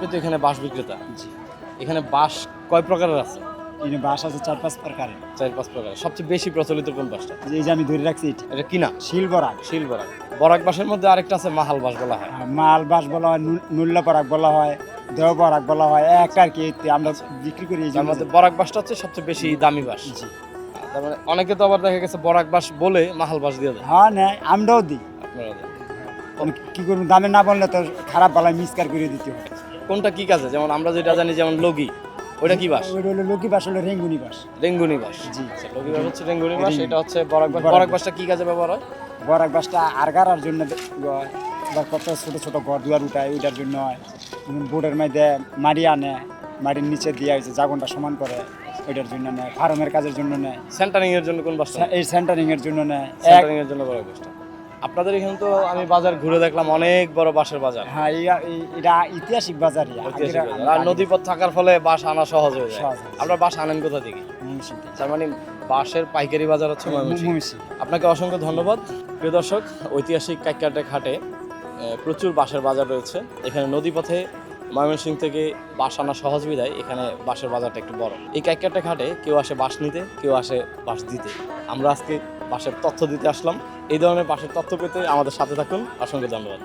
আপনি তো এখানে বাঁশ বিক্রেতা। জি। এখানে বাঁশ কয় প্রকারের আছে? এখানে বাঁশ আছে ৪-৫ প্রকারের। ৪-৫ প্রকারের। সবচেয়ে বেশি প্রচলিত কোন বাঁশটা? যে আমি ধরে রাখছি এটা এটা কিনা? শিল বরাক। শিল বরাক। বরাক বাঁশের মধ্যে আরেকটা আছে মাহাল বাঁশ বলা হয়। মাল বাঁশ বলা হয়, নুল্লা বরাক বলা হয়, দেহ বরাক বলা হয়, একটা আর কি আমরা বিক্রি করি এই তার মধ্যে বরাক বাঁশটা হচ্ছে সবচেয়ে বেশি দামি বাঁশ। জি। তার মানে অনেকে তো আবার দেখা গেছে বরাক বাঁশ বলে মাহাল বাঁশ দিয়ে দেয়। হ্যাঁ নেয়, আমরাও দিই। আপনারা দেন। কি করবো, দামে না বললে তো খারাপ বালায় মিসকার করে দিতে হয়। কোনটা কি কাজে? যেমন আমরা যেটা জানি যেমন লগি, ওইটা কি বাঁশ? ওইটা হলো লক্ষ্মী বাঁশ, হলো রেঙ্গুনি বাঁশ। রেঙ্গুনি বাঁশ। জি। আচ্ছা, লগি বাঁশ হচ্ছে রেঙ্গুনি বাঁশ, রেঙ্গুনি। এটা হচ্ছে বরাক বাঁশ। বরাক বরাক বাঁশটা কি কাজে ব্যবহার হয়? বরাক বাঁশটা আরগারার জন্য হয়, আবার কত ছোট ছোট ঘর দুয়ার উঠায় ওইটার জন্য হয়। বোর্ডের মধ্যে মাড়ি আনে, মাটির নিচে দিয়ে হয়েছে জাগনটা সমান করে, ওইটার জন্য নেয়। ফার্মের কাজের জন্য নেয়, সেন্টারিং এর জন্য কোন বাঁশটা? এই সেন্টারিং এর জন্য নেয়। সেন্টারিং এর জন্য বরাক বাঁশটা। আপনাদের এখানে তো আমি বাজার ঘুরে দেখলাম অনেক বড় বাঁশের বাজার। হ্যাঁ, এটা ঐতিহাসিক বাজারই। ঐতিহাসিক বাজার। আর নদীপথ থাকার ফলে বাঁশ আনা সহজ হয়ে যায়। সহজ হয়ে যায়। আপনারা বাঁশ আনেন কোথা থেকে? তার মানে বাঁশের পাইকারি বাজার হচ্ছে ময়মনসিংহ। আপনাকে অসংখ্য ধন্যবাদ। প্রিয় দর্শক, ঐতিহাসিক কাইক্কাটে ঘাটে প্রচুর বাঁশের বাজার রয়েছে। এখানে নদীপথে ময়মনসিংহ থেকে বাঁশ আনা সহজ বিধায় এখানে বাঁশের বাজারটা একটু বড়। এই কাইক্কাটে ঘাটে কেউ আসে বাঁশ নিতে, কেউ আসে বাঁশ দিতে। আমরা আজকে বাঁশের তথ্য দিতে আসলাম। এই ধরনের বাঁশের তথ্য পেতে আমাদের সাথে থাকুন। অসংখ্য ধন্যবাদ।